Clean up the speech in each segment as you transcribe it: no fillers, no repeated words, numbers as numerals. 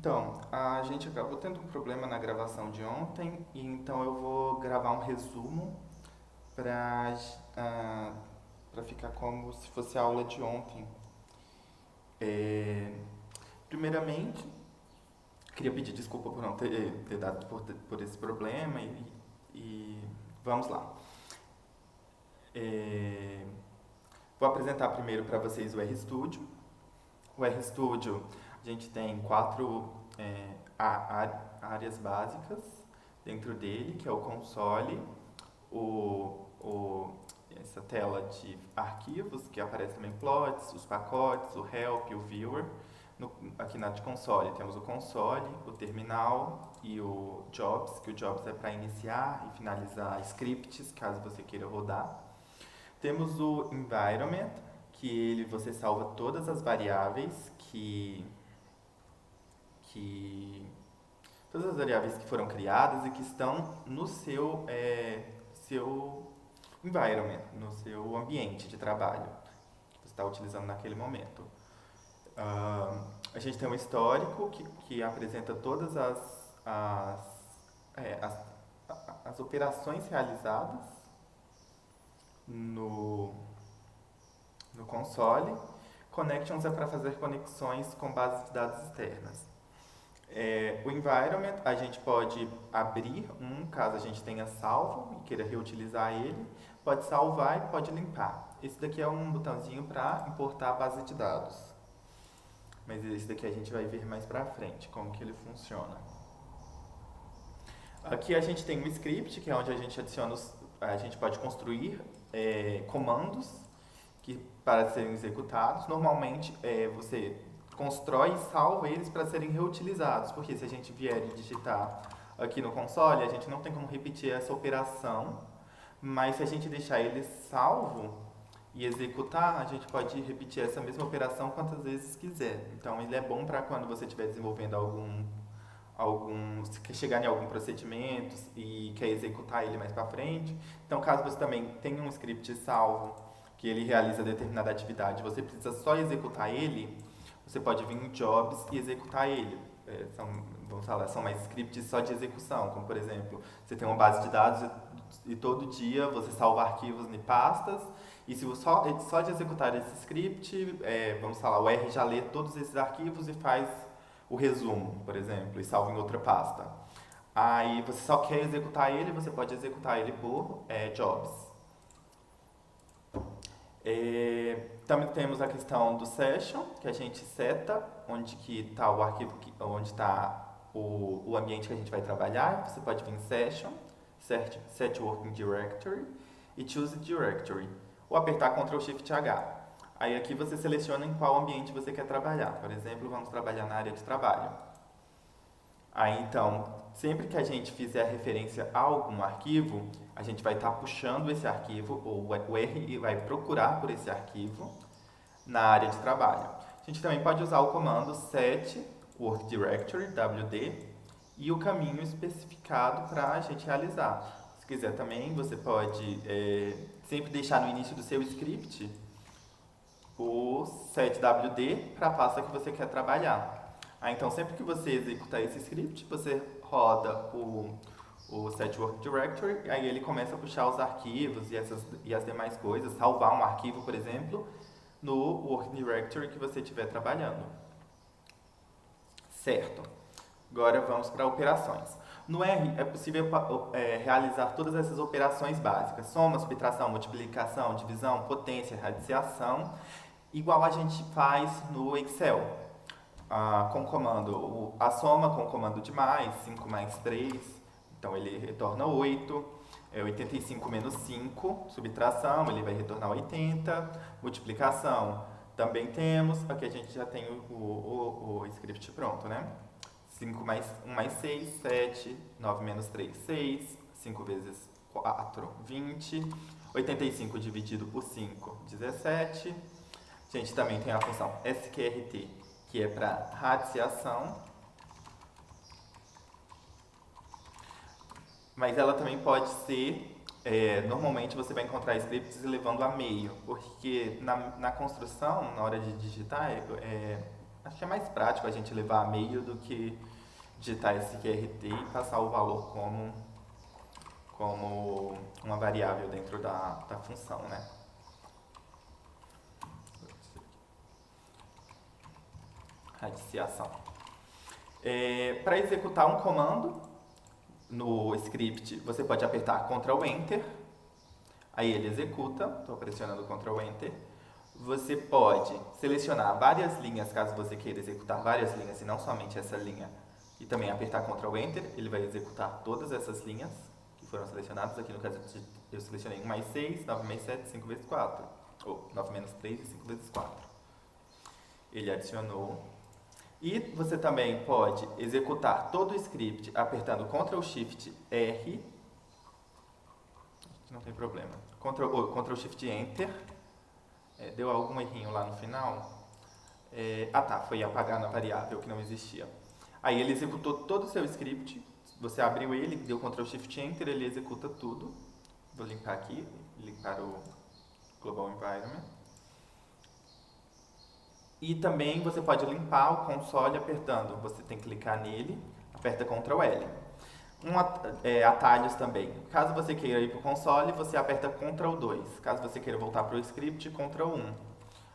Então, a gente acabou tendo um problema na gravação de ontem, e então eu vou gravar um resumo para para ficar como se fosse a aula de ontem. É, primeiramente, queria pedir desculpa por não ter dado por esse problema e vamos lá. É, vou apresentar primeiro para vocês o RStudio. O RStudio, a gente tem quatro áreas básicas dentro dele, que é o console, essa tela de arquivos, que aparece também plots, os pacotes, o help, o viewer. Aqui na de console temos o console, o terminal e o jobs, que o jobs é para iniciar e finalizar scripts, caso você queira rodar. Temos o environment, que você salva todas as variáveis todas as variáveis que foram criadas e que estão no seu environment, no seu ambiente de trabalho que você está utilizando naquele momento. A gente tem um histórico que apresenta todas as operações realizadas no console. Connections é para fazer conexões com bases de dados externas. O environment, a gente pode abrir caso a gente tenha salvo e queira reutilizar ele, pode salvar e pode limpar. Esse daqui é um botãozinho para importar a base de dados, mas esse daqui a gente vai ver mais pra frente, como que ele funciona. Aqui a gente tem um script, que é onde a gente a gente pode construir comandos para serem executados. Normalmente você constrói e salva eles para serem reutilizados, porque se a gente vier e digitar aqui no console, a gente não tem como repetir essa operação, mas se a gente deixar ele salvo e executar, a gente pode repetir essa mesma operação quantas vezes quiser. Então ele é bom para quando você estiver desenvolvendo se chegar em algum procedimento e quer executar ele mais para frente. Então, caso você também tenha um script salvo que ele realiza determinada atividade, você precisa só executar ele, você pode vir em jobs e executar ele. Vamos falar, são mais scripts só de execução, como por exemplo, você tem uma base de dados e todo dia você salva arquivos em pastas, e se só de executar esse script, vamos falar, o R já lê todos esses arquivos e faz o resumo, por exemplo, e salva em outra pasta. Aí você só quer executar ele, você pode executar ele por jobs. Também temos a questão do session, que a gente seta onde que está o arquivo, onde está o ambiente que a gente vai trabalhar. Você pode vir em session, set working directory e choose directory, ou apertar Ctrl Shift H. Aí aqui você seleciona em qual ambiente você quer trabalhar. Por exemplo, vamos trabalhar na área de trabalho. Aí então, sempre que a gente fizer referência a algum arquivo, a gente vai estar puxando esse arquivo, ou o R vai procurar por esse arquivo na área de trabalho. A gente também pode usar o comando set work directory, wd, e o caminho especificado para a gente realizar. Se quiser também, você pode sempre deixar no início do seu script o setwd para a pasta que você quer trabalhar. Então, sempre que você executar esse script, você roda o set work directory, aí ele começa a puxar os arquivos e as demais coisas, salvar um arquivo, por exemplo, no work directory que você estiver trabalhando. Certo. Agora vamos para operações. No R é possível realizar todas essas operações básicas: soma, subtração, multiplicação, divisão, potência, radiciação, igual a gente faz no Excel. Com o comando, a soma com o comando de mais, 5 mais 3, então ele retorna 8, 85 menos 5, subtração, ele vai retornar 80, multiplicação, também temos, aqui a gente já tem o script pronto, né? 5 mais 1 mais 6, 7, 9 menos 3, 6, 5 vezes 4, 20, 85 dividido por 5, 17, a gente também tem a função sqrt, que é para radiciação, mas ela também pode ser, normalmente você vai encontrar scripts levando a meio, porque na construção, na hora de digitar, acho que é mais prático a gente levar e-mail do que digitar esse QRT e passar o valor como uma variável dentro da função, né? Radiciação. Para executar um comando no script, você pode apertar Ctrl Enter, aí ele executa, estou pressionando Ctrl Enter. Você pode selecionar várias linhas, caso você queira executar várias linhas e não somente essa linha, e também apertar Ctrl Enter, ele vai executar todas essas linhas que foram selecionadas. Aqui no caso eu selecionei 1 mais 6, 9 mais 7, 5 vezes 4, ou 9 menos 3 e 5 vezes 4. Ele adicionou. E você também pode executar todo o script apertando Ctrl Shift R, não tem problema, Ctrl Shift Enter. Deu algum errinho lá no final. Foi apagar na variável que não existia. Aí ele executou todo o seu script, você abriu ele, deu Ctrl Shift Enter, ele executa tudo. Vou limpar aqui, limpar o Global Environment. E também você pode limpar o console apertando, você tem que clicar nele, aperta Ctrl L. Atalhos também. Caso você queira ir para o console, você aperta Ctrl 2. Caso você queira voltar para o script, Ctrl 1.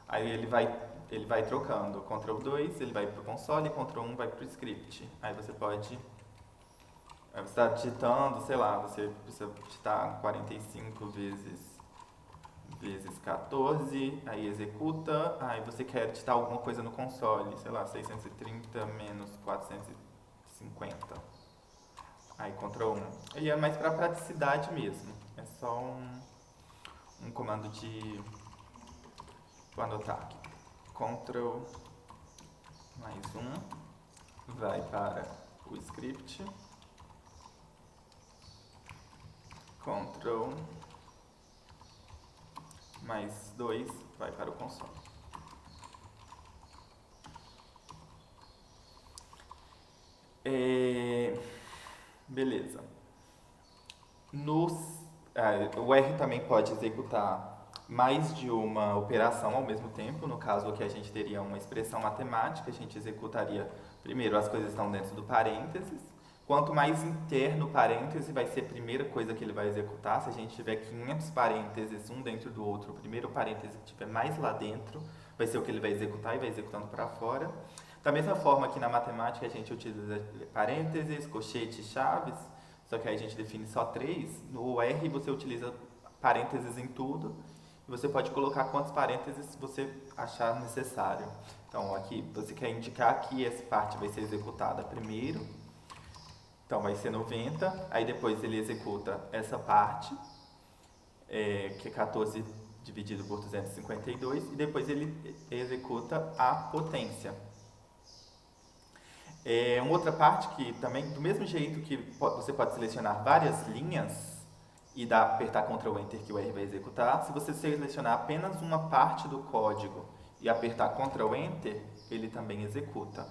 Aí ele vai trocando. Ctrl 2, ele vai para o console, Ctrl 1 vai para o script. Aí você pode... Você está digitando, sei lá, você precisa digitar 45 vezes 14, aí executa, aí você quer digitar alguma coisa no console, sei lá, 630 menos 450. Aí Ctrl 1. Ele é mais para praticidade mesmo. É só um comando de... Vou anotar aqui. Ctrl mais 1 vai para o script. Ctrl mais 2 vai para o console. Beleza. O R também pode executar mais de uma operação ao mesmo tempo. No caso aqui a gente teria uma expressão matemática, a gente executaria primeiro as coisas que estão dentro do parênteses. Quanto mais interno o parêntese, vai ser a primeira coisa que ele vai executar. Se a gente tiver 500 parênteses, um dentro do outro, o primeiro parêntese que tiver mais lá dentro, vai ser o que ele vai executar e vai executando para fora. Da mesma forma que na matemática a gente utiliza parênteses, colchetes, chaves, só que aí a gente define só 3. No R você utiliza parênteses em tudo, e você pode colocar quantos parênteses você achar necessário. Então aqui você quer indicar que essa parte vai ser executada primeiro, então vai ser 90, aí depois ele executa essa parte, que é 14 dividido por 252, e depois ele executa a potência. Uma outra parte que também, do mesmo jeito que você pode selecionar várias linhas e apertar Ctrl Enter que o R vai executar, se você selecionar apenas uma parte do código e apertar Ctrl Enter, ele também executa.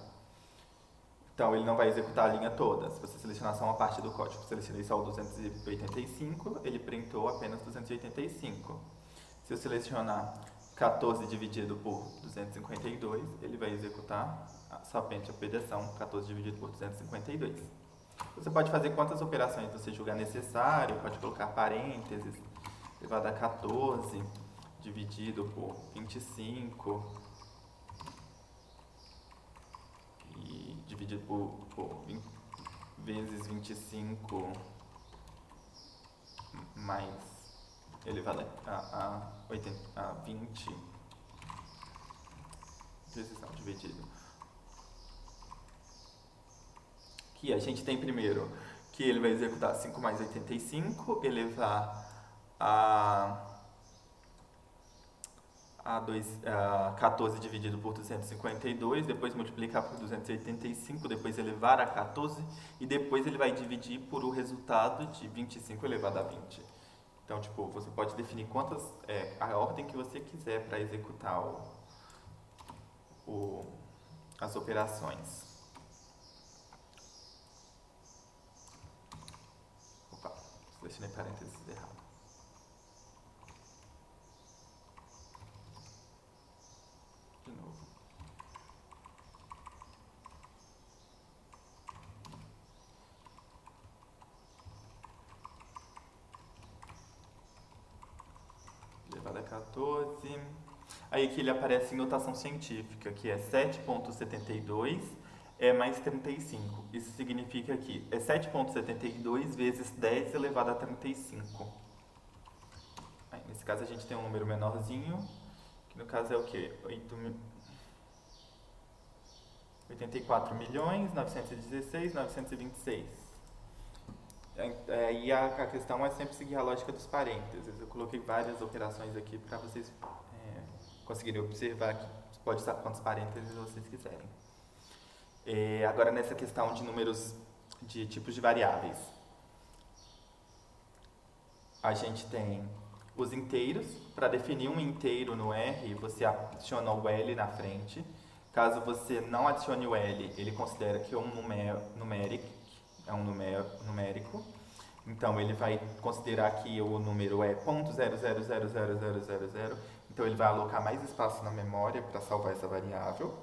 Então ele não vai executar a linha toda. Se você selecionar só uma parte do código, selecionei só o 285, ele printou apenas 285. Se eu selecionar 14 dividido por 252, ele vai executar somente a operação 14 dividido por 252. Você pode fazer quantas operações você julgar necessário, pode colocar parênteses, ele vai dar 14 dividido por 25 e dividido por 20, vezes 25 mais elevado a 20 vezes não, dividido. Que a gente tem primeiro que ele vai executar 5 mais 85, elevar a 14 dividido por 252, depois multiplicar por 285, depois elevar a 14 e depois ele vai dividir por o resultado de 25 elevado a 20. Então, tipo, você pode definir a ordem que você quiser para executar as operações. Opa, selecionei parênteses errado. De novo. 14. Aí aqui ele aparece em notação científica, que é 7,72 mais 35. Isso significa que é 7,72 vezes 10 elevado a 35. Aí, nesse caso a gente tem um número menorzinho, que no caso é o quê? 84.916.926. E a questão é sempre seguir a lógica dos parênteses. Eu coloquei várias operações aqui para vocês conseguirem observar que pode usar quantos parênteses vocês quiserem. Agora nessa questão de números de tipos de variáveis. A gente tem os inteiros. Para definir um inteiro no R, você adiciona o L na frente. Caso você não adicione o L, ele considera que é um numérico. Então ele vai considerar que o número é 0.000000. Então ele vai alocar mais espaço na memória para salvar essa variável.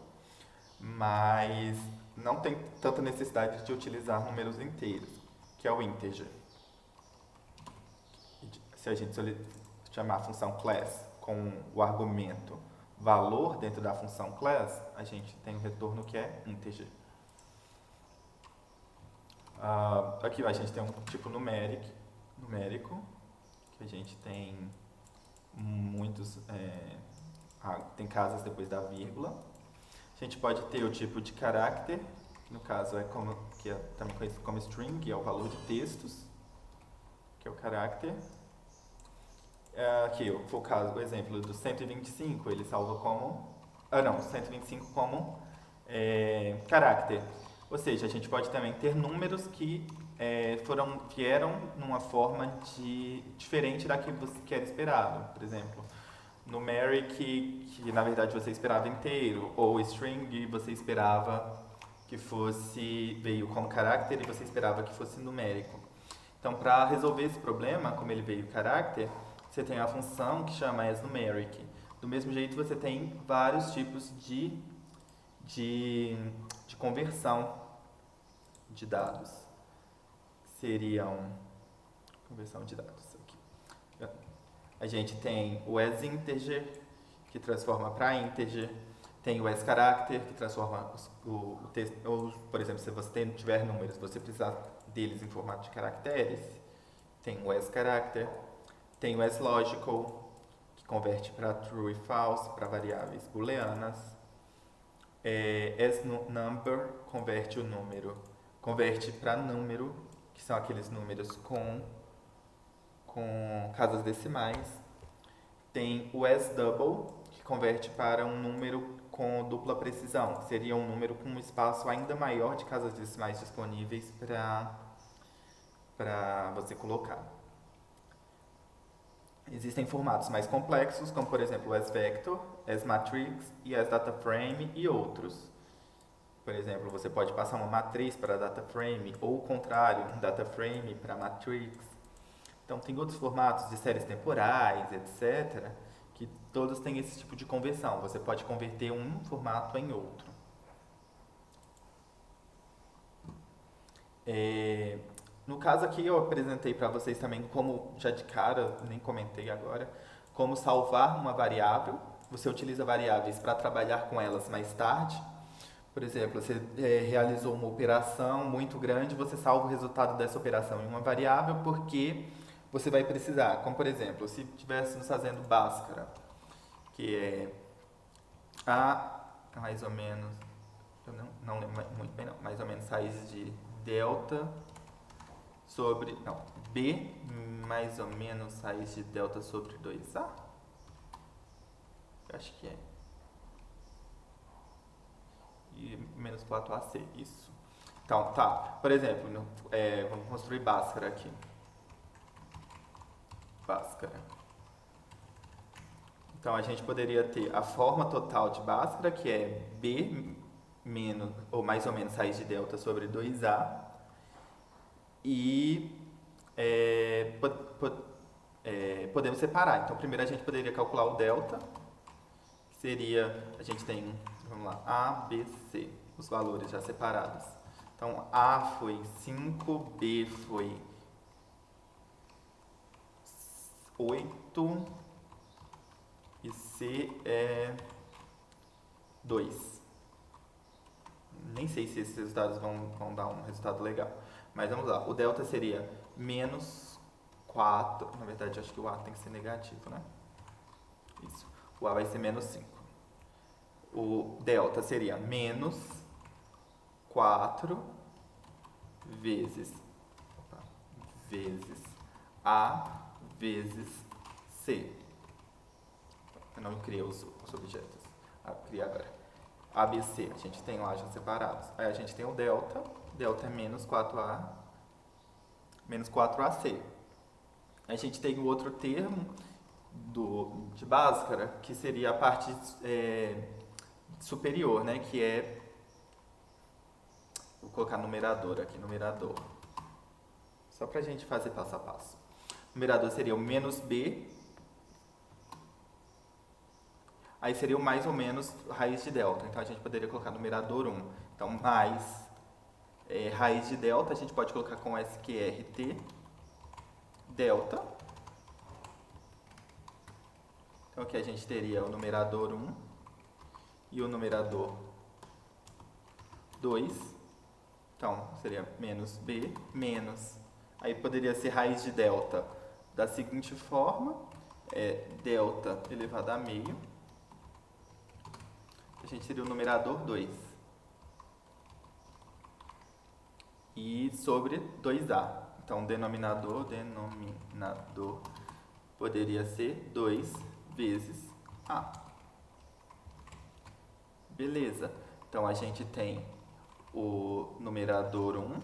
Mas não tem tanta necessidade de utilizar números inteiros, que é o integer. Se a gente chamar a função class com o argumento valor dentro da função class, a gente tem um retorno que é integer. Aqui a gente tem um tipo numérico, que a gente tem muitos, tem casas depois da vírgula. A gente pode ter o tipo de caráter, que no caso que é também conhecido como string, que é o valor de textos, que é o caráter. Aqui, o exemplo do 125, ele salva como... 125 como caráter. Ou seja, a gente pode também ter números que vieram numa forma diferente da que era esperado. Por exemplo, numeric, que na verdade você esperava inteiro, ou string, você esperava que veio como caráter e você esperava que fosse numérico. Então, para resolver esse problema, como ele veio caráter, você tem a função que chama asNumeric. Do mesmo jeito, você tem vários tipos de conversão de dados. Seriam conversão de dados. Aqui. A gente tem o asInteger, que transforma para integer. Tem o asCharacter, que transforma o texto. Ou, por exemplo, se você tiver números, você precisar deles em formato de caracteres. Tem o asCharacter. Tem o asLogical, que converte para true e false, para variáveis booleanas. AsNumber converte para número, que são aqueles números com casas decimais. Tem o asDouble, que converte para um número com dupla precisão, que seria um número com um espaço ainda maior de casas decimais disponíveis para você colocar. Existem formatos mais complexos, como por exemplo o asVector, asMatrix e asDataFrame e outros. Por exemplo, você pode passar uma matriz para DataFrame ou o contrário, um DataFrame para matrix. Então tem outros formatos de séries temporais, etc., que todos têm esse tipo de conversão. Você pode converter um formato em outro. No caso aqui eu apresentei para vocês também como, já de cara, nem comentei agora, como salvar uma variável. Você utiliza variáveis para trabalhar com elas mais tarde. Por exemplo, você realizou uma operação muito grande, você salva o resultado dessa operação em uma variável porque você vai precisar. Como por exemplo, se estivéssemos fazendo Bhaskara, que é mais ou menos, eu não lembro muito bem não, mais ou menos raiz de delta sobre, B mais ou menos raiz de delta sobre 2A? Eu acho que é. E menos 4AC, isso. Então, tá. Por exemplo, vamos construir Bhaskara aqui. Bhaskara. Então, a gente poderia ter a forma total de Bhaskara, que é B menos, ou mais ou menos raiz de delta sobre 2A. E podemos separar. Então, primeiro a gente poderia calcular o delta, que seria, a gente tem, vamos lá, A, B, C, os valores já separados. Então, A foi 5, B foi 8, e C é 2. Nem sei se esses resultados vão dar um resultado legal. Mas vamos lá. O delta seria menos 4. Na verdade, acho que o A tem que ser negativo, né? Isso. O A vai ser menos 5. O delta seria menos 4 vezes A vezes C. Eu não criei os objetos. Criei agora. ABC, a gente tem lá já separados. Aí a gente tem o delta. Delta é menos 4A. Menos 4AC. A gente tem o outro termo de Bhaskara, que seria a parte superior, né? Que é... Vou colocar numerador aqui, numerador. Só pra gente fazer passo a passo. O numerador seria o menos B. Aí seria o mais ou menos raiz de delta. Então a gente poderia colocar numerador 1. Então mais raiz de delta, a gente pode colocar com SQRT delta. Então aqui a gente teria o numerador 1 e o numerador 2. Então seria menos B menos. Aí poderia ser raiz de delta da seguinte forma: delta elevado a meio. A gente teria o numerador 2. E sobre 2A. Então, denominador poderia ser 2 vezes A. Beleza. Então, a gente tem o numerador 1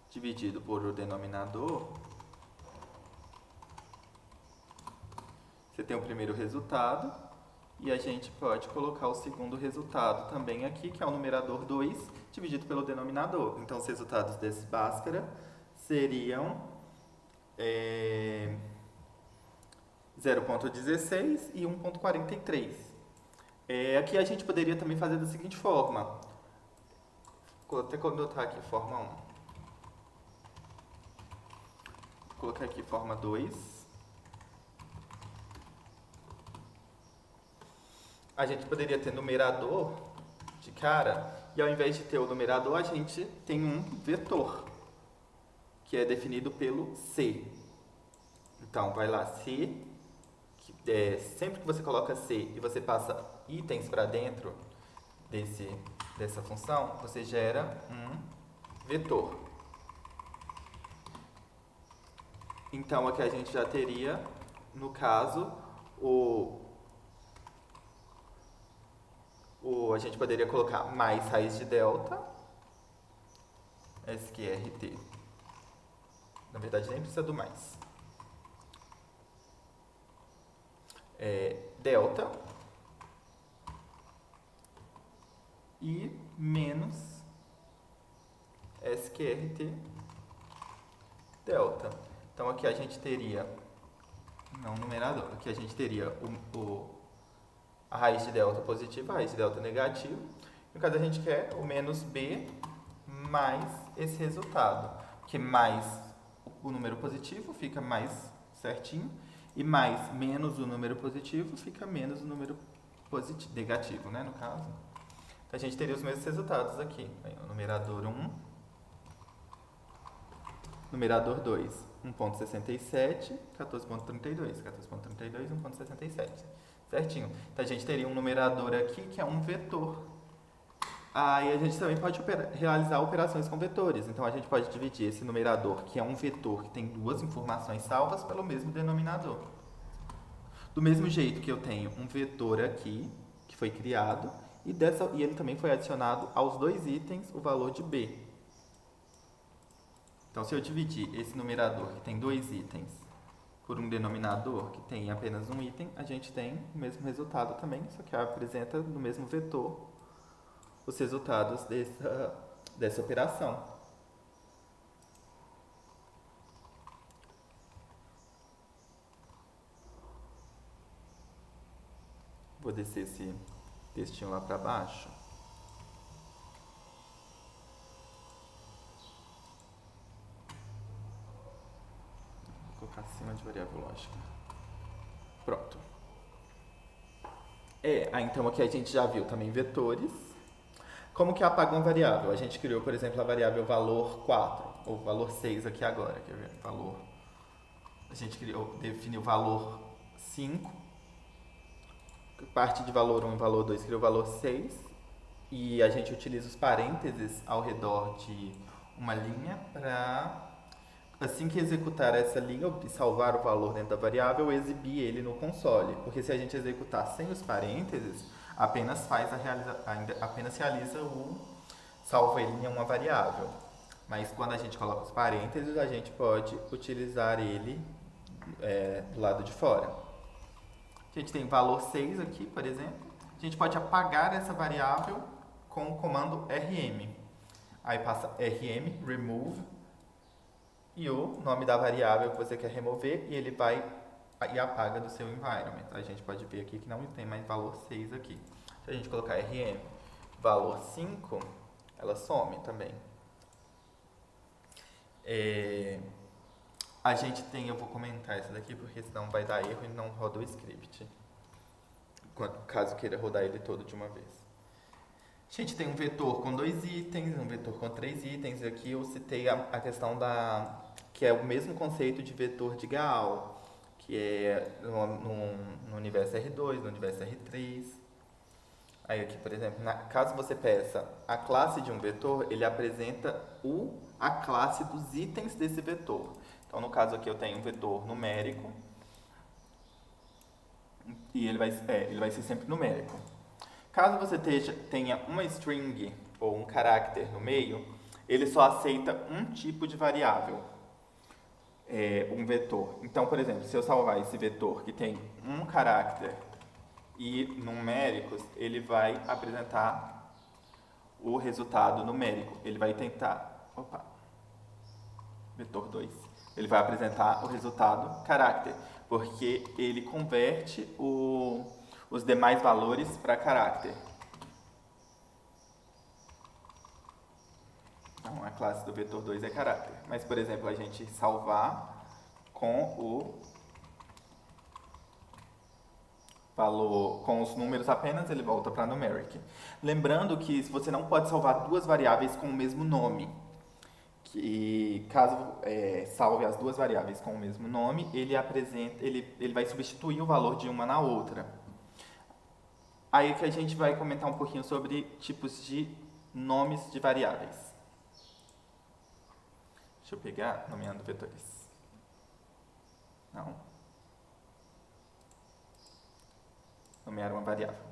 dividido por o denominador. Você tem o primeiro resultado. E a gente pode colocar o segundo resultado também aqui, que é o numerador 2 dividido pelo denominador. Então, os resultados desse Bhaskara seriam 0,16 e 1,43. Aqui a gente poderia também fazer da seguinte forma. Vou até colocar aqui forma 1. Vou colocar aqui forma 2. A gente poderia ter numerador de cara, e ao invés de ter o numerador, a gente tem um vetor, que é definido pelo C. Então, vai lá, C, sempre que você coloca C e você passa itens para dentro dessa função, você gera um vetor. Então, aqui a gente já teria, no caso, a gente poderia colocar mais raiz de delta, SQRT. Na verdade, nem precisa do mais. Delta e menos SQRT delta. Então, aqui a gente teria, não numerador, aqui a gente teria a raiz de delta positiva, a raiz de delta negativa. No caso, a gente quer o menos B mais esse resultado, que mais o número positivo fica mais certinho, e mais menos o número positivo fica menos o número negativo, né, no caso. Então, a gente teria os mesmos resultados aqui. O numerador 1, numerador 2, 1,67, 14,32, 14,32, 1,67. Certinho. Então, a gente teria um numerador aqui que é um vetor. E a gente também pode realizar operações com vetores. Então, a gente pode dividir esse numerador, que é um vetor que tem duas informações salvas, pelo mesmo denominador. Do mesmo jeito que eu tenho um vetor aqui, que foi criado, e ele também foi adicionado aos dois itens o valor de B. Então, se eu dividir esse numerador, que tem dois itens, por um denominador que tem apenas um item, a gente tem o mesmo resultado também, só que apresenta no mesmo vetor os resultados dessa operação. Vou descer esse textinho lá para baixo. Vou colocar acima de variável lógica. Pronto. Então aqui a gente já viu também vetores. Como que apaga uma variável? A gente criou, por exemplo, a variável valor 4 ou valor 6 aqui agora. Quer ver? A gente definiu o valor 5, parte de valor 1 e valor 2 criou o valor 6, e a gente utiliza os parênteses ao redor de uma linha para, assim que executar essa linha e salvar o valor dentro da variável, exibir ele no console. Porque se a gente executar sem os parênteses, apenas realiza o salva ele em uma variável. Mas quando a gente coloca os parênteses, a gente pode utilizar ele do lado de fora. A gente tem valor 6 aqui, por exemplo. A gente pode apagar essa variável com o comando rm. Aí passa rm, remove, e o nome da variável que você quer remover, e ele vai e apaga do seu environment. A gente pode ver aqui que não tem mais valor 6 aqui. Se a gente colocar rm valor 5, ela some também. A gente tem, eu vou comentar essa daqui porque senão vai dar erro e não roda o script, caso queira rodar ele todo de uma vez. A gente tem um vetor com 2 itens, um vetor com 3 itens. Aqui eu citei a questão que é o mesmo conceito de vetor de Gaal, que é no universo R2, no universo R3. Aí aqui, por exemplo, caso você peça a classe de um vetor, ele apresenta a classe dos itens desse vetor. Então, no caso aqui, eu tenho um vetor numérico, e ele vai ser sempre numérico. Caso você tenha uma string ou um caráter no meio, ele só aceita um tipo de variável, um vetor. Então, por exemplo, se eu salvar esse vetor que tem um caráter e numéricos, ele vai apresentar o resultado numérico. Ele vai tentar... vetor 2. Ele vai apresentar o resultado caráter, porque ele converte os demais valores para caráter. Então, a classe do vetor 2 é caráter. Mas, por exemplo, a gente salvar com o valor, com os números apenas, ele volta para numeric. Lembrando que você não pode salvar duas variáveis com o mesmo nome. Que caso salve as duas variáveis com o mesmo nome, ele vai substituir o valor de uma na outra. Aí que a gente vai comentar um pouquinho sobre tipos de nomes de variáveis. Deixa eu pegar, nomeando vetores. Não. Nomear uma variável.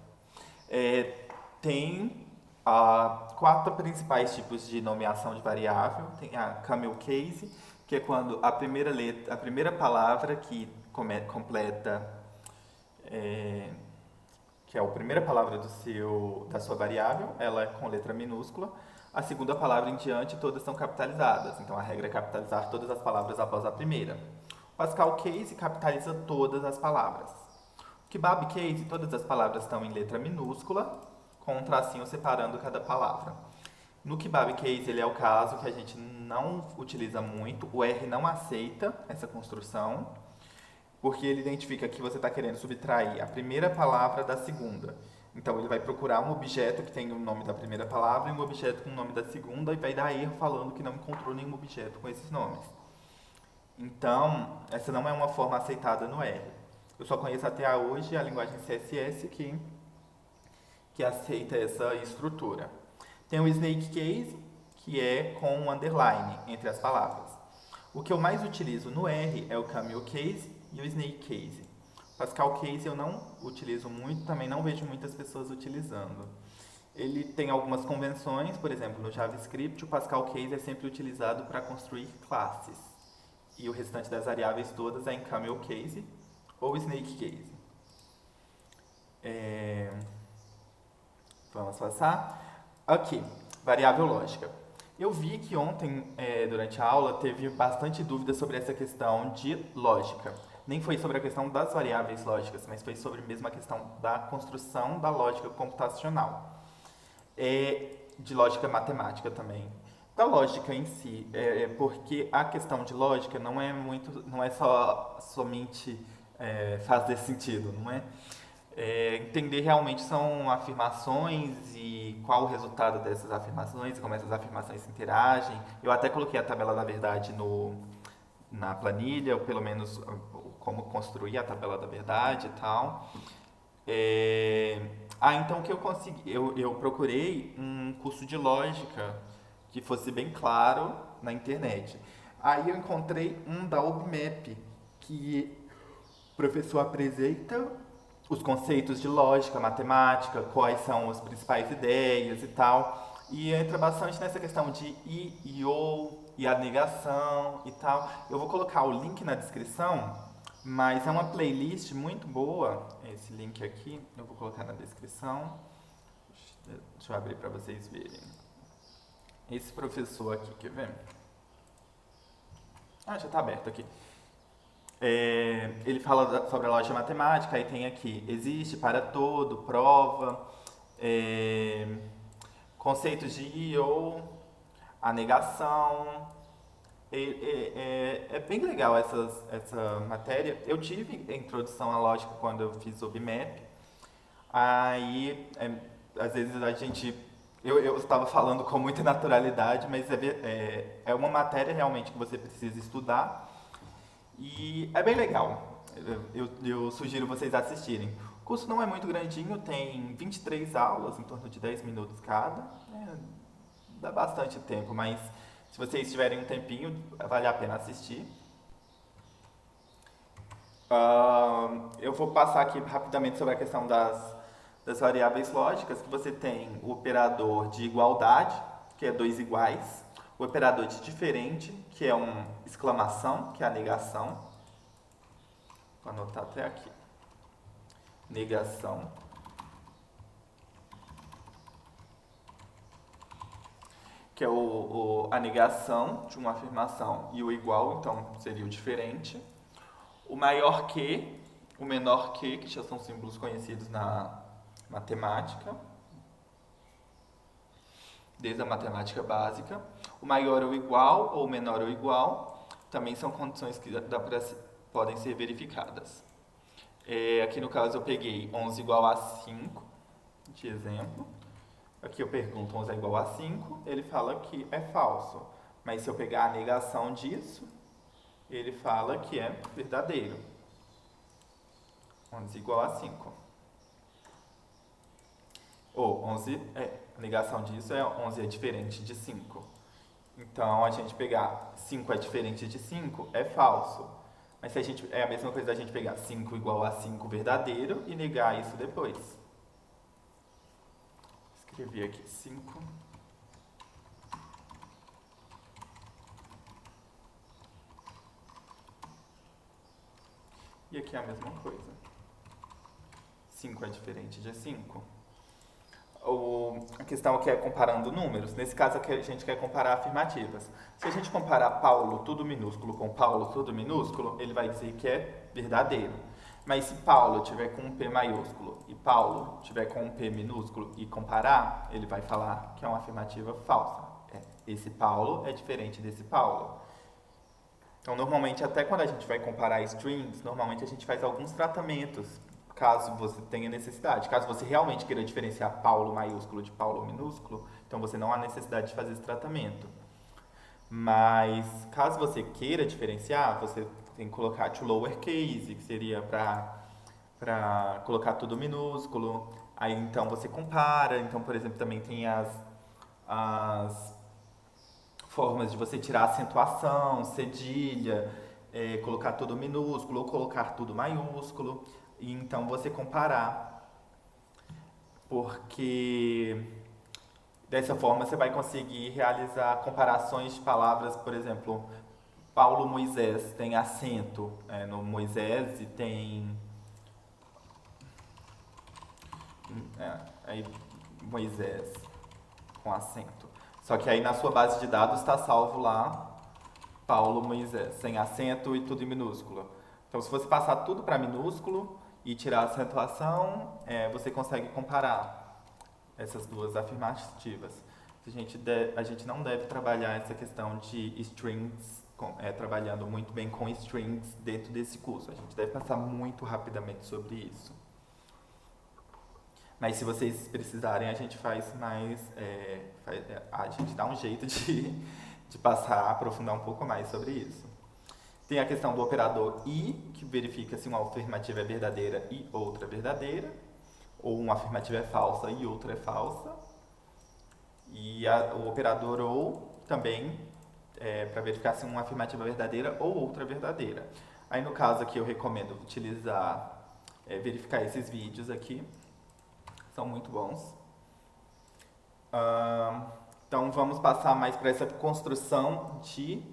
Tem 4 principais tipos de nomeação de variável. Tem a camel case, que é quando a primeira palavra que completa, que é a primeira palavra da sua variável, ela é com letra minúscula. A segunda palavra em diante, todas são capitalizadas. Então, a regra é capitalizar todas as palavras após a primeira. O Pascal case capitaliza todas as palavras. O Kebab case, todas as palavras estão em letra minúscula, com um tracinho separando cada palavra. No Kebab case, ele é o caso que a gente não utiliza muito. O R não aceita essa construção, porque ele identifica que você está querendo subtrair a primeira palavra da segunda. Então, ele vai procurar um objeto que tem o nome da primeira palavra e um objeto com o nome da segunda, e vai dar erro falando que não encontrou nenhum objeto com esses nomes. Então, essa não é uma forma aceitada no R. Eu só conheço até hoje a linguagem CSS que aceita essa estrutura. Tem o snake case, que é com um underline entre as palavras. O que eu mais utilizo no R é o camel case e o snake case. O Pascal case eu não utilizo muito, também não vejo muitas pessoas utilizando. Ele tem algumas convenções, por exemplo, no JavaScript, o Pascal case é sempre utilizado para construir classes. E o restante das variáveis todas é em camel case ou snake case. Vamos passar. Aqui, variável lógica. Eu vi que ontem, durante a aula, teve bastante dúvida sobre essa questão de lógica. Nem foi sobre a questão das variáveis lógicas, mas foi sobre mesmo a questão da construção da lógica computacional. De lógica matemática também. Da lógica em si, porque a questão de lógica não é somente fazer sentido, não é? Entender realmente são afirmações e qual o resultado dessas afirmações, como essas afirmações interagem. Eu até coloquei a tabela da verdade na planilha, ou pelo menos como construir a tabela da verdade e tal. É, então o que eu consegui? Eu procurei um curso de lógica que fosse bem claro na internet. Aí eu encontrei um da UBMAP, que o professor apresenta os conceitos de lógica, matemática, quais são as principais ideias e tal. E entra bastante nessa questão de i e ou, e a negação e tal. Eu vou colocar o link na descrição, mas é uma playlist muito boa. Esse link aqui, eu vou colocar na descrição. Deixa eu abrir para vocês verem. Esse professor aqui, quer ver? Já está aberto aqui. Ele fala sobre a lógica matemática, aí tem aqui, existe, para todo, prova, conceitos de i ou, a negação. É bem legal essa matéria. Eu tive a introdução à lógica quando eu fiz o BMAP. Aí, às vezes a gente. Eu estava falando com muita naturalidade, mas é uma matéria realmente que você precisa estudar. E é bem legal. Eu sugiro vocês assistirem. O curso não é muito grandinho, tem 23 aulas, em torno de 10 minutos cada. Dá bastante tempo, mas se vocês tiverem um tempinho, vale a pena assistir. Eu vou passar aqui rapidamente sobre a questão das variáveis lógicas, que você tem o operador de igualdade, que é dois iguais, o operador de diferente, que é uma exclamação, que é a negação. Vou anotar até aqui. Negação. Que é a negação de uma afirmação e o igual, então seria o diferente. O maior que, o menor que já são símbolos conhecidos na matemática, desde a matemática básica. O maior ou igual, ou o menor ou igual, também são condições que podem ser verificadas. Aqui no caso eu peguei 11 igual a 5, de exemplo. Aqui eu pergunto 11 é igual a 5, ele fala que é falso. Mas se eu pegar a negação disso, ele fala que é verdadeiro. 11 igual a 5. Ou 11, a negação disso é 11 é diferente de 5. Então, a gente pegar 5 é diferente de 5 é falso. Mas se é a mesma coisa da gente pegar 5 igual a 5 verdadeiro e negar isso depois. Escrevi aqui 5. E aqui é a mesma coisa. 5 é diferente de 5. A questão aqui é comparando números. Nesse caso aqui a gente quer comparar afirmativas. Se a gente comparar Paulo tudo minúsculo com Paulo tudo minúsculo, ele vai dizer que é verdadeiro. Mas se Paulo tiver com um P maiúsculo e Paulo tiver com um P minúsculo e comparar, ele vai falar que é uma afirmativa falsa. Esse Paulo é diferente desse Paulo. Então, normalmente, até quando a gente vai comparar strings, normalmente a gente faz alguns tratamentos, caso você tenha necessidade. Caso você realmente queira diferenciar Paulo maiúsculo de Paulo minúsculo, então você não há necessidade de fazer esse tratamento. Mas, caso você queira diferenciar, você tem que colocar to lowercase, que seria para colocar tudo minúsculo. Aí, então, você compara. Então, por exemplo, também tem as formas de você tirar acentuação, cedilha, colocar tudo minúsculo ou colocar tudo maiúsculo. E então você comparar, porque dessa forma você vai conseguir realizar comparações de palavras, por exemplo, Paulo Moisés tem acento no Moisés e tem aí Moisés com acento. Só que aí na sua base de dados está salvo lá Paulo Moisés, sem acento e tudo em minúsculo. Então se você passar tudo para minúsculo e tirar a acentuação, você consegue comparar essas duas afirmativas. A gente não deve trabalhar essa questão de strings, trabalhando muito bem com strings dentro desse curso. A gente deve passar muito rapidamente sobre isso. Mas se vocês precisarem, a gente faz mais. A gente dá um jeito de passar, aprofundar um pouco mais sobre isso. Tem a questão do operador I, que verifica se uma afirmativa é verdadeira e outra é verdadeira, ou uma afirmativa é falsa e outra é falsa. E o operador OU também para verificar se uma afirmativa é verdadeira ou outra é verdadeira. Aí no caso aqui eu recomendo utilizar, verificar esses vídeos aqui, são muito bons. Então vamos passar mais para essa construção de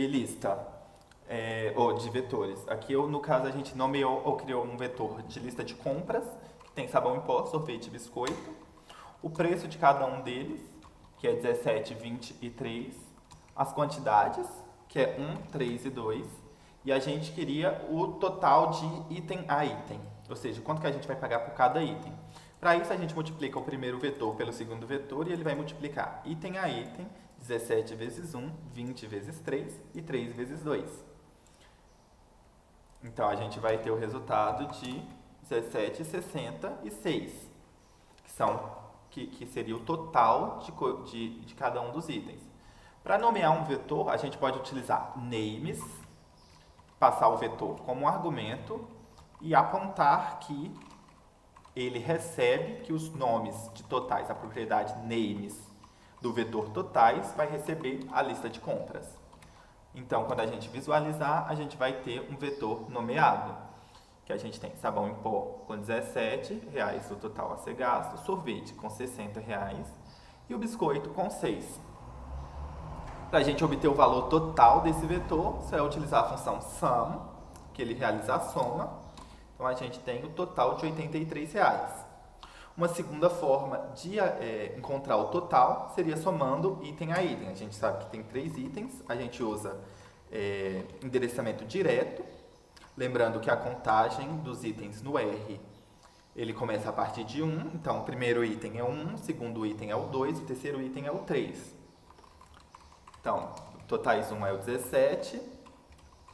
lista, ou de vetores. Aqui, no caso, a gente nomeou ou criou um vetor de lista de compras, que tem sabão em pó, sorvete e biscoito. O preço de cada um deles, que é 17, 20 e 3. As quantidades, que é 1, 3 e 2. E a gente queria o total de item a item, ou seja, quanto que a gente vai pagar por cada item. Para isso, a gente multiplica o primeiro vetor pelo segundo vetor e ele vai multiplicar item a item, 17 vezes 1, 20 vezes 3 e 3 vezes 2. Então, a gente vai ter o resultado de 17, 60 e 6, que seria o total de cada um dos itens. Para nomear um vetor, a gente pode utilizar names, passar o vetor como um argumento e apontar que ele recebe que os nomes de totais, a propriedade names do vetor totais, vai receber a lista de compras. Então, quando a gente visualizar, a gente vai ter um vetor nomeado, que a gente tem sabão em pó com R$17 o total a ser gasto, sorvete com R$60 e o biscoito com 6. Para a gente obter o valor total desse vetor, você vai utilizar a função sum, que ele realiza a soma. Então, a gente tem o total de R$83. Uma segunda forma de encontrar o total seria somando item a item. A gente sabe que tem 3 itens, a gente usa endereçamento direto, lembrando que a contagem dos itens no R, ele começa a partir de 1, então o primeiro item é o 1, o segundo item é o 2, o terceiro item é o 3. Então, totais 1 é o 17,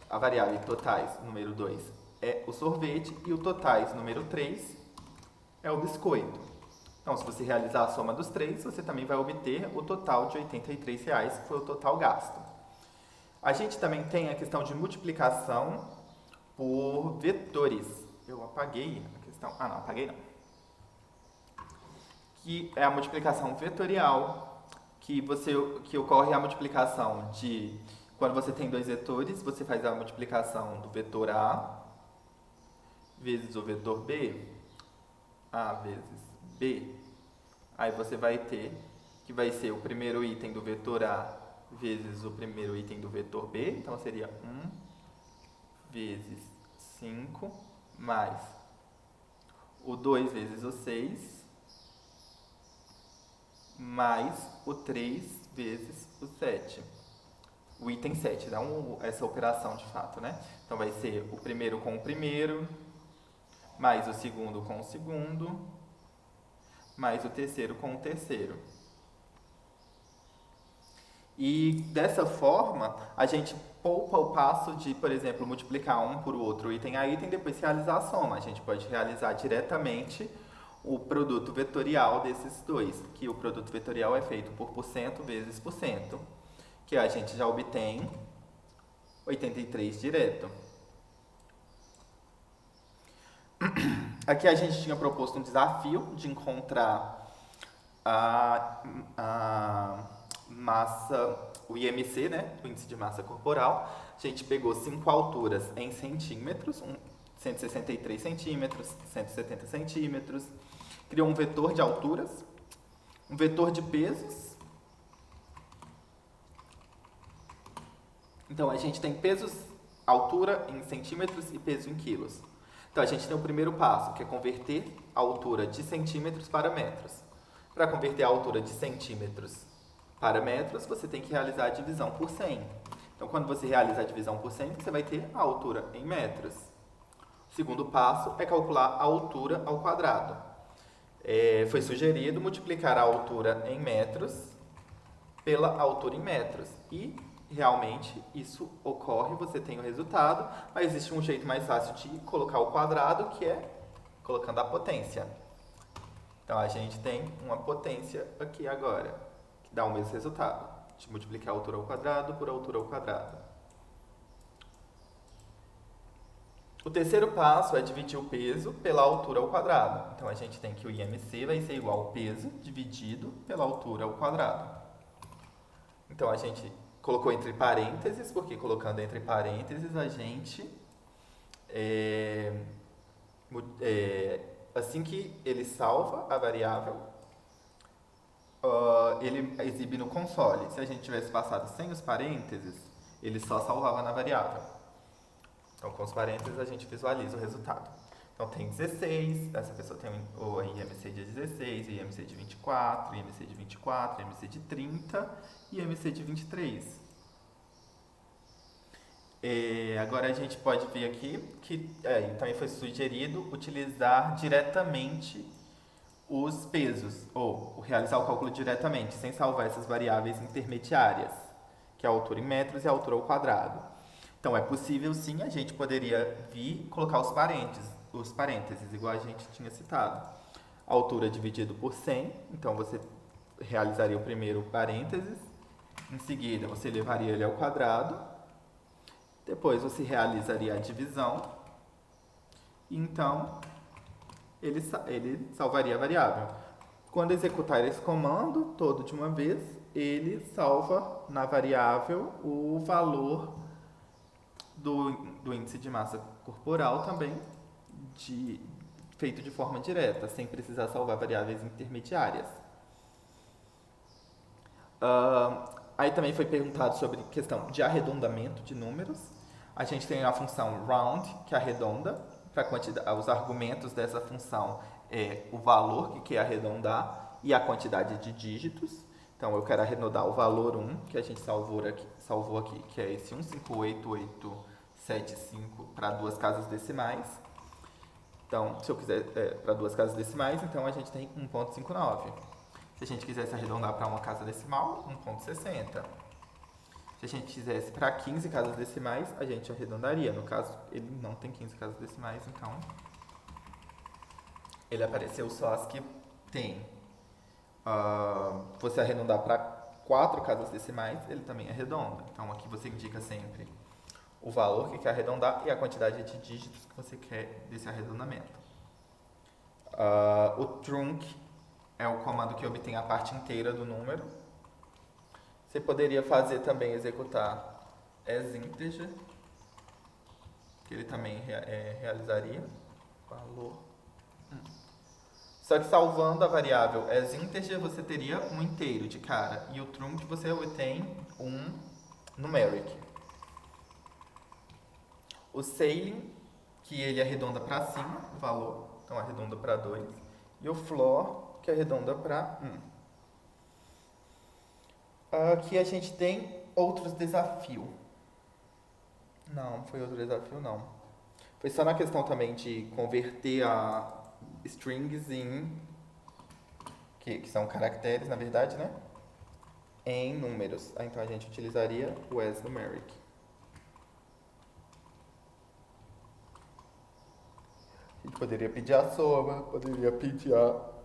a variável totais número 2 é o sorvete e o totais número 3 é o biscoito. Então, se você realizar a soma dos 3, você também vai obter o total de R$83, que foi o total gasto. A gente também tem a questão de multiplicação por vetores. Eu apaguei a questão. Ah, não, apaguei não. Que é a multiplicação vetorial, que ocorre a multiplicação de... Quando você tem 2 vetores, você faz a multiplicação do vetor A vezes o vetor B, A vezes B. Aí você vai ter que vai ser o primeiro item do vetor A vezes o primeiro item do vetor B. Então, seria 1 vezes 5 mais o 2 vezes o 6 mais o 3 vezes o 7. O item 7, dá essa operação de fato, né? Então, vai ser o primeiro com o primeiro, mais o segundo com o segundo, mais o terceiro com o terceiro. E dessa forma, a gente poupa o passo de, por exemplo, multiplicar um por outro item a item e depois realizar a soma. A gente pode realizar diretamente o produto vetorial desses dois, que o produto vetorial é feito por % vezes %, que a gente já obtém 83 direto. Aqui a gente tinha proposto um desafio de encontrar a massa, o IMC, né, o índice de massa corporal. A gente pegou 5 alturas em centímetros, 163 centímetros, 170 centímetros, criou um vetor de alturas, um vetor de pesos. Então, a gente tem pesos, altura em centímetros e peso em quilos. Então, a gente tem o primeiro passo, que é converter a altura de centímetros para metros. Para converter a altura de centímetros para metros, você tem que realizar a divisão por 100. Então, quando você realiza a divisão por 100, você vai ter a altura em metros. O segundo passo é calcular a altura ao quadrado. Foi sugerido multiplicar a altura em metros pela altura em metros. E, realmente, isso ocorre, você tem o resultado, mas existe um jeito mais fácil de colocar o quadrado, que é colocando a potência. Então, a gente tem uma potência aqui agora, que dá o mesmo resultado, de multiplicar a altura ao quadrado por altura ao quadrado. O terceiro passo é dividir o peso pela altura ao quadrado. Então, a gente tem que o IMC vai ser igual ao peso dividido pela altura ao quadrado. Então, a gente colocou entre parênteses, porque colocando entre parênteses, a gente... assim que ele salva a variável, ele exibe no console. Se a gente tivesse passado sem os parênteses, ele só salvava na variável. Então, com os parênteses, a gente visualiza o resultado. Então, tem 16, essa pessoa tem o IMC de 16, IMC de 24, IMC de 24, IMC de 30 e IMC de 23. Agora a gente pode ver aqui que também foi sugerido utilizar diretamente os pesos, ou realizar o cálculo diretamente, sem salvar essas variáveis intermediárias, que é a altura em metros e a altura ao quadrado. Então é possível sim, a gente poderia vir e colocar os parênteses, igual a gente tinha citado. A altura dividido por 100, então você realizaria o primeiro parênteses, em seguida você levaria ele ao quadrado, depois você realizaria a divisão, e então ele salvaria a variável. Quando executar esse comando todo de uma vez, ele salva na variável o valor do índice de massa corporal também, feito de forma direta, sem precisar salvar variáveis intermediárias. Aí também foi perguntado sobre questão de arredondamento de números. A gente tem a função round, que arredonda. Os argumentos dessa função é o valor que quer arredondar e a quantidade de dígitos. Então, eu quero arredondar o valor 1, que a gente salvou aqui, que é esse 1588875 para duas casas decimais. Então, se eu quiser para duas casas decimais, então a gente tem 1,59. Se a gente quisesse arredondar para uma casa decimal, 1,60. Se a gente quisesse para 15 casas decimais, a gente arredondaria. No caso, ele não tem 15 casas decimais, então ele apareceu só as que tem. Você arredondar para 4 casas decimais, ele também arredonda. Então aqui você indica sempre o valor que quer arredondar e a quantidade de dígitos que você quer desse arredondamento. O trunc é o comando que obtém a parte inteira do número. Você poderia fazer também, executar as integer, que ele também realizaria valor. Só que salvando a variável as integer, você teria um inteiro de cara, e o trunc você obtém um numeric. O sailing, que ele arredonda para cima o valor, então arredonda para 2, e o floor, que arredonda para 1. Aqui a gente tem outros desafios. Não foi outro desafio, não. Foi só na questão também de converter a strings que são caracteres, na verdade, né? Em números. Então a gente utilizaria o as numeric. A gente poderia pedir a soma, poderia pedir a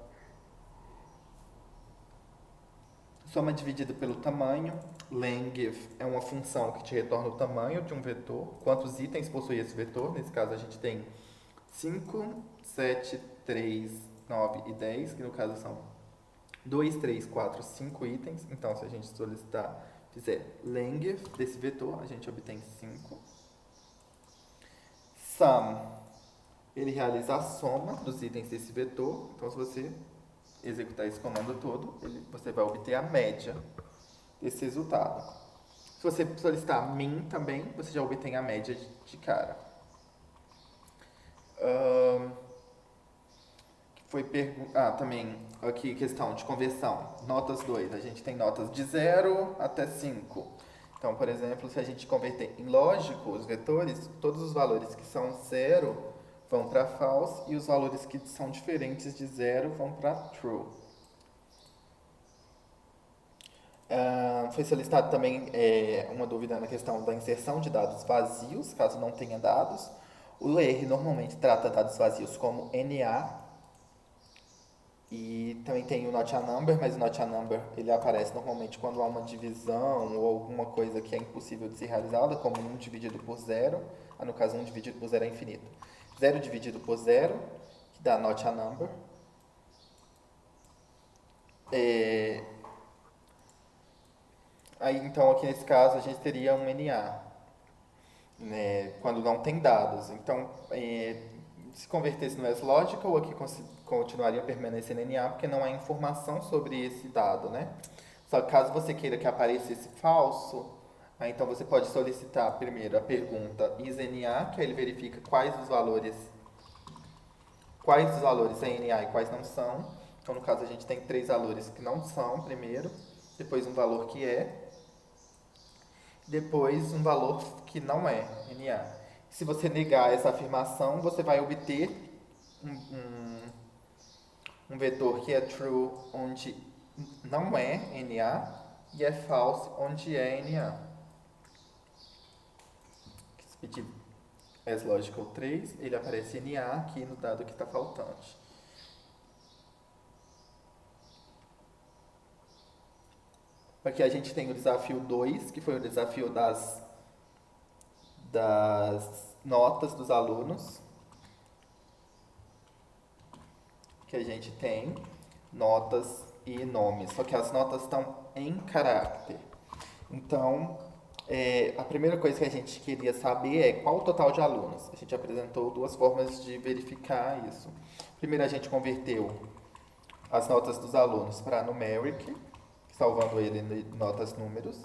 soma dividida pelo tamanho. Length é uma função que te retorna o tamanho de um vetor. Quantos itens possui esse vetor? Nesse caso, a gente tem 5, 7, 3, 9 e 10, que no caso são 2, 3, 4, 5 itens. Então, se a gente fizer length desse vetor, a gente obtém 5. Sum, ele realiza a soma dos itens desse vetor. Então, se você executar esse comando todo, você vai obter a média desse resultado. Se você solicitar min também, você já obtém a média de cara. Também aqui questão de conversão, notas 2, a gente tem notas de 0 até 5. Então, por exemplo, se a gente converter em lógico os vetores, todos os valores que são 0 vão para false e os valores que são diferentes de 0 vão para true. Foi solicitado também uma dúvida na questão da inserção de dados vazios, caso não tenha dados, O R normalmente trata dados vazios como NA. E também tem o not a number, mas o not a number ele aparece normalmente quando há uma divisão ou alguma coisa que é impossível de ser realizada, como 1 dividido por 0. No caso, 1 dividido por 0 é infinito. 0 dividido por 0, que dá not a number. Aí, então, aqui nesse caso, a gente teria um NA, né, quando não tem dados. Então, se convertesse no S-Logical, aqui continuaria permanecendo NA, porque não há informação sobre esse dado, né? Só que caso você queira que aparecesse falso, aí, então você pode solicitar primeiro a pergunta isNA, que aí ele verifica quais os valores é NA e quais não são. Então, no caso, a gente tem 3 valores que não são primeiro, depois um valor que é, depois um valor que não é NA. Se você negar essa afirmação, você vai obter um vetor que é true onde não é NA e é false onde é NA. Se pedir S-Logical 3, ele aparece NA aqui no dado que está faltante. Aqui a gente tem o desafio 2, que foi o desafio das notas dos alunos. Que a gente tem notas e nomes, só que as notas estão em caráter. Então, a primeira coisa que a gente queria saber é qual o total de alunos. A gente apresentou 2 formas de verificar isso. Primeiro, a gente converteu as notas dos alunos para numeric, salvando ele em notas números.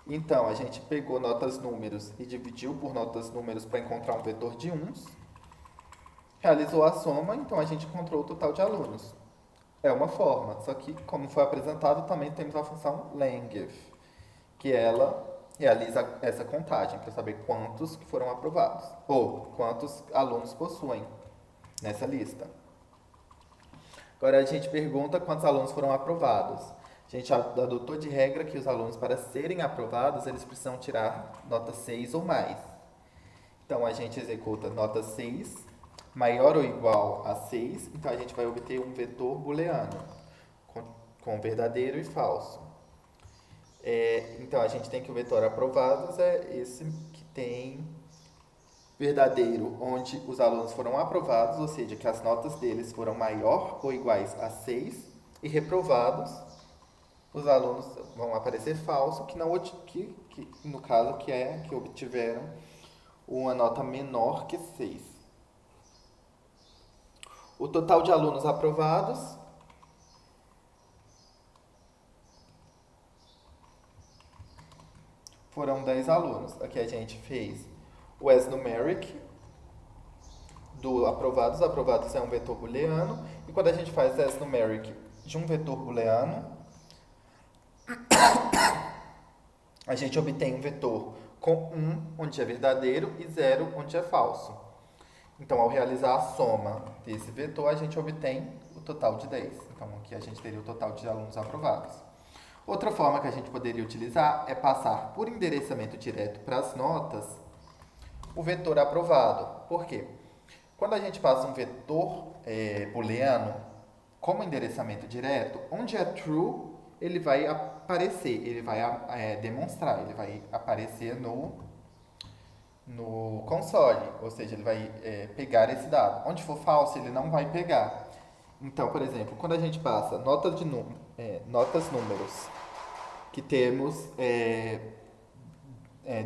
Então, a gente pegou notas números e dividiu por notas números para encontrar um vetor de uns. Realizou a soma, então a gente encontrou o total de alunos. É uma forma, só que, como foi apresentado, também temos a função length, que ela realiza essa contagem para saber quantos que foram aprovados, ou quantos alunos possuem nessa lista. Agora a gente pergunta quantos alunos foram aprovados. A gente adotou de regra que os alunos, para serem aprovados, eles precisam tirar nota 6 ou mais. Então a gente executa nota 6 maior ou igual a 6, então a gente vai obter um vetor booleano com verdadeiro e falso. Então a gente tem que o vetor aprovados é esse que tem verdadeiro, onde os alunos foram aprovados, ou seja, que as notas deles foram maior ou iguais a 6, e reprovados, os alunos vão aparecer falso, que no caso que obtiveram uma nota menor que 6. O total de alunos aprovados foram 10 alunos. Aqui a gente fez o S-numeric do aprovados. Aprovados é um vetor booleano. E quando a gente faz S-numeric de um vetor booleano, a gente obtém um vetor com 1, onde é verdadeiro, e 0, onde é falso. Então, ao realizar a soma desse vetor, a gente obtém o total de 10. Então, aqui a gente teria o total de alunos aprovados. Outra forma que a gente poderia utilizar é passar por endereçamento direto para as notas o vetor aprovado. Por quê? Quando a gente passa um vetor booleano como endereçamento direto, onde é true, ele vai aparecer, ele vai demonstrar, ele vai aparecer no console, ou seja, ele vai pegar esse dado. Onde for falso, ele não vai pegar. Então, por exemplo, quando a gente passa notas números, que temos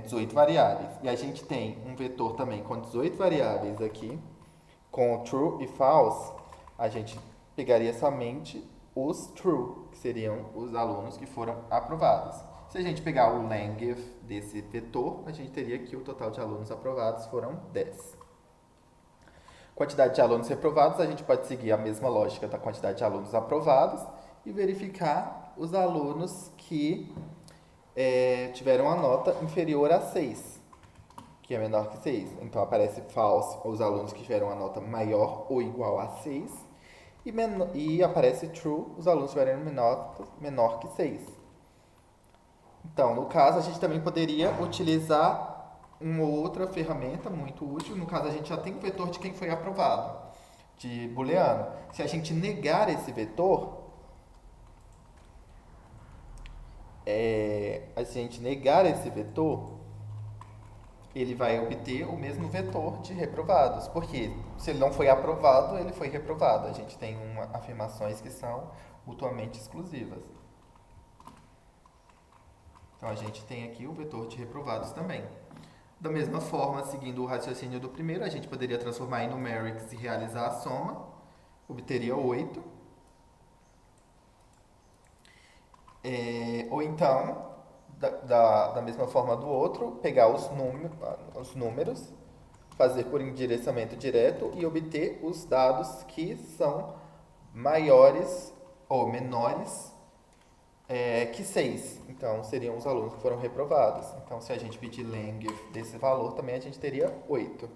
18 variáveis, e a gente tem um vetor também com 18 variáveis aqui, com true e false, a gente pegaria somente os true, que seriam os alunos que foram aprovados. Se a gente pegar o length desse vetor, a gente teria que o total de alunos aprovados foram 10. Quantidade de alunos reprovados, a gente pode seguir a mesma lógica da quantidade de alunos aprovados e verificar os alunos que tiveram a nota inferior a 6, que é menor que 6. Então, aparece false os alunos que tiveram a nota maior ou igual a 6 e aparece true os alunos que tiveram menor que 6. Então, no caso, a gente também poderia utilizar uma outra ferramenta muito útil, no caso a gente já tem o vetor de quem foi aprovado, de booleano. Se a gente negar esse vetor, ele vai obter o mesmo vetor de reprovados, porque se ele não foi aprovado, ele foi reprovado. A gente tem afirmações que são mutuamente exclusivas. Então a gente tem aqui o vetor de reprovados também. Da mesma forma, seguindo o raciocínio do primeiro, a gente poderia transformar em numerics e realizar a soma, obteria 8. Ou então, da mesma forma do outro, pegar os números, fazer por endereçamento direto e obter os dados que são maiores ou menores que 6. Então, seriam os alunos que foram reprovados. Então, se a gente pedir length desse valor, também a gente teria 8.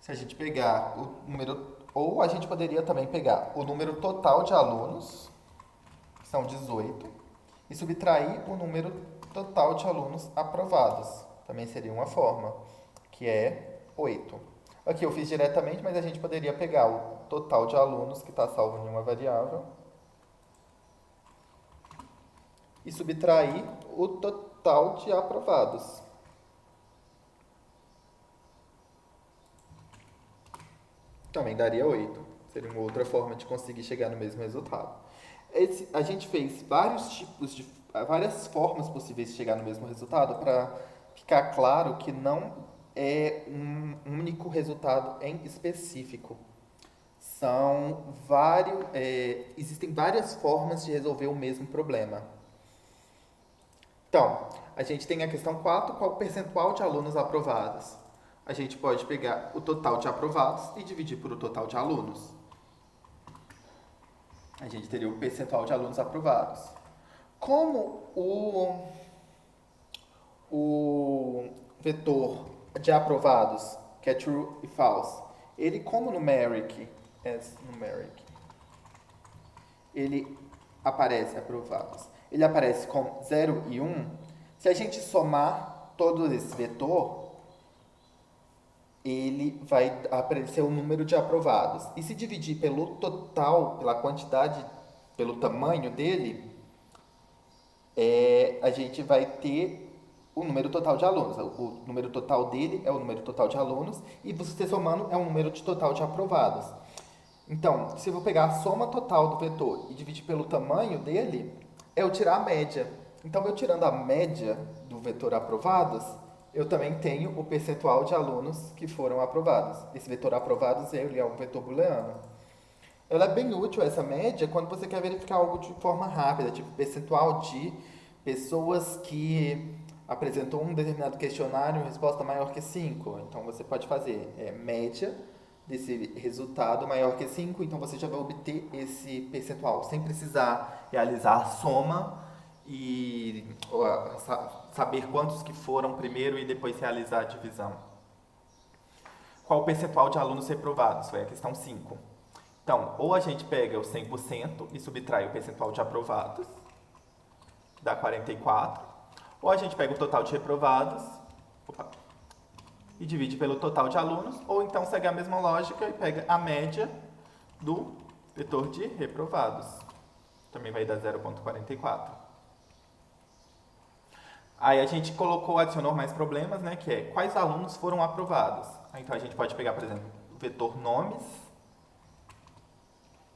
Se a gente pegar o número... Ou a gente poderia também pegar o número total de alunos, que são 18, e subtrair o número total de alunos aprovados. Também seria uma forma, que é 8. Aqui eu fiz diretamente, mas a gente poderia pegar o total de alunos, que está salvo em uma variável, e subtrair o total de aprovados. Também daria 8. Seria uma outra forma de conseguir chegar no mesmo resultado. A gente fez várias formas possíveis de chegar no mesmo resultado para ficar claro que não é um único resultado em específico. Existem várias formas de resolver o mesmo problema. Então, a gente tem a questão 4, qual o percentual de alunos aprovados? A gente pode pegar o total de aprovados e dividir por o total de alunos. A gente teria o percentual de alunos aprovados. Como o vetor de aprovados, que é true e false, ele como numeric, ele aparece aprovados. Ele aparece com 0 e 1. Se a gente somar todo esse vetor, ele vai aparecer o número de aprovados. E se dividir pelo total, pela quantidade, pelo tamanho dele, a gente vai ter o número total de alunos. O número total dele é o número total de alunos e você somando é o número total de aprovados. Então, se eu vou pegar a soma total do vetor e dividir pelo tamanho dele, é eu tirar a média. Então, eu tirando a média do vetor aprovados, eu também tenho o percentual de alunos que foram aprovados. Esse vetor aprovados ele é um vetor booleano. Ela é bem útil, essa média, quando você quer verificar algo de forma rápida, tipo percentual de pessoas que apresentou um determinado questionário em resposta maior que 5. Então, você pode fazer média desse resultado maior que 5, então você já vai obter esse percentual, sem precisar realizar a soma e saber quantos que foram primeiro e depois realizar a divisão. Qual o percentual de alunos reprovados? Foi a questão 5. Então, ou a gente pega o 100% e subtrai o percentual de aprovados, que dá 44, ou a gente pega o total de reprovados e divide pelo total de alunos, ou então segue a mesma lógica e pega a média do vetor de reprovados. Também vai dar 0,44. Aí a gente adicionou mais problemas, né, que é quais alunos foram aprovados. Então a gente pode pegar, por exemplo, o vetor nomes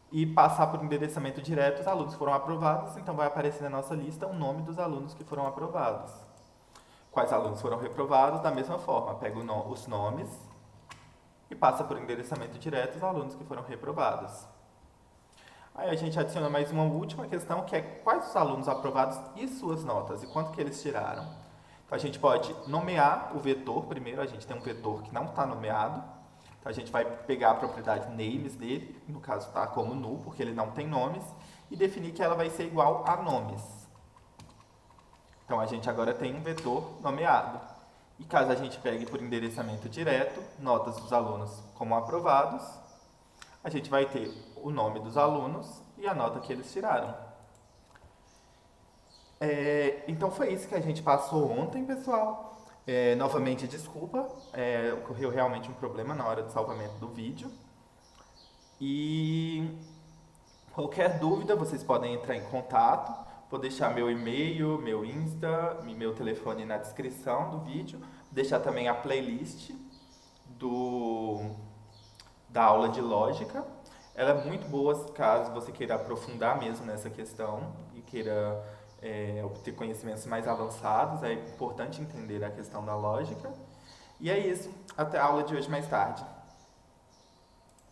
e passar por endereçamento direto, os alunos foram aprovados, então vai aparecer na nossa lista o nome dos alunos que foram aprovados. Quais alunos foram reprovados? Da mesma forma, pega os nomes e passa por endereçamento direto os alunos que foram reprovados. Aí a gente adiciona mais uma última questão, que é quais os alunos aprovados e suas notas, e quanto que eles tiraram. Então a gente pode nomear o vetor, primeiro a gente tem um vetor que não está nomeado, então a gente vai pegar a propriedade names dele, no caso está como null, porque ele não tem nomes, e definir que ela vai ser igual a nomes. Então a gente agora tem um vetor nomeado. E caso a gente pegue por endereçamento direto, notas dos alunos como aprovados, a gente vai ter o nome dos alunos e a nota que eles tiraram. Então foi isso que a gente passou ontem, pessoal. Novamente, desculpa, ocorreu realmente um problema na hora do salvamento do vídeo. E qualquer dúvida, vocês podem entrar em contato. Vou deixar meu e-mail, meu Insta, meu telefone na descrição do vídeo. Deixar também a playlist do, da aula de lógica. Ela é muito boa caso você queira aprofundar mesmo nessa questão e queira obter conhecimentos mais avançados. É importante entender a questão da lógica. E é isso. Até a aula de hoje mais tarde.